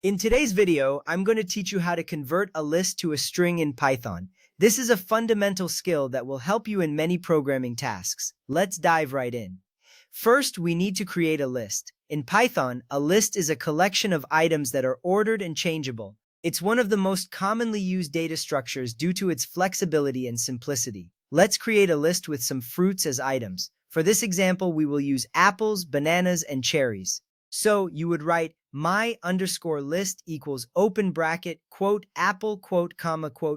In today's video, I'm going to teach you how to convert a list to a string in Python. This is a fundamental skill that will help you in many programming tasks. Let's dive right in. First, we need to create a list. In Python, a list is a collection of items that are ordered and changeable. It's one of the most commonly used data structures due to its flexibility and simplicity. Let's create a list with some fruits as items. For this example, we will use apples, bananas, and cherries. So you would write my underscore list equals open bracket, quote, apple, quote,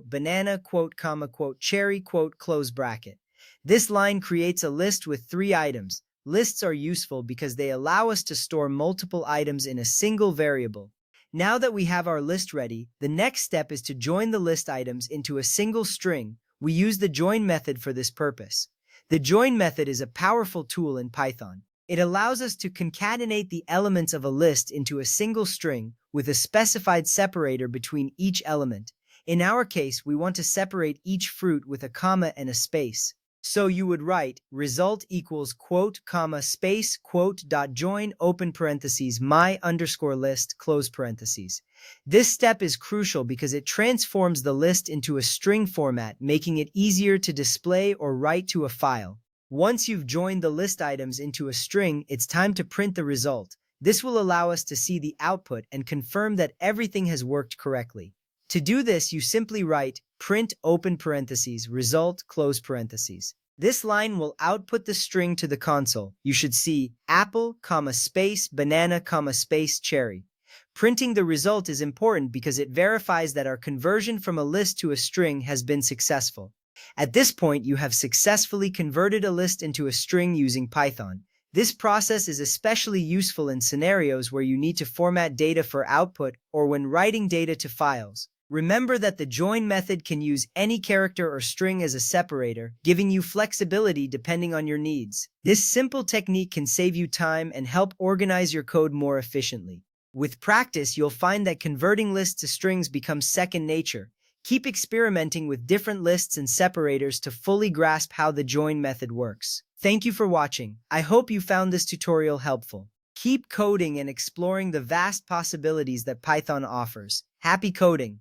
banana, quote, cherry, quote, close bracket. This line creates a list with 3 items. Lists are useful because they allow us to store multiple items in a single variable. Now that we have our list ready, the next step is to join the list items into a single string. We use the join method for this purpose. The join method is a powerful tool in Python. It allows us to concatenate the elements of a list into a single string with a specified separator between each element. In our case, we want to separate each fruit with a comma and a space. So you would write result equals quote, space, quote, dot join, open parentheses, my underscore list, close parentheses. This step is crucial because it transforms the list into a string format, making it easier to display or write to a file. Once you've joined the list items into a string, it's time to print the result. This will allow us to see the output and confirm that everything has worked correctly. To do this, you simply write print open parentheses, result, close parentheses. This line will output the string to the console. You should see apple, space, banana, space, cherry. Printing the result is important because it verifies that our conversion from a list to a string has been successful. At this point, you have successfully converted a list into a string using Python. This process is especially useful in scenarios where you need to format data for output or when writing data to files. Remember that the join method can use any character or string as a separator, giving you flexibility depending on your needs. This simple technique can save you time and help organize your code more efficiently. With practice, you'll find that converting lists to strings becomes second nature. Keep experimenting with different lists and separators to fully grasp how the join method works. Thank you for watching. I hope you found this tutorial helpful. Keep coding and exploring the vast possibilities that Python offers. Happy coding!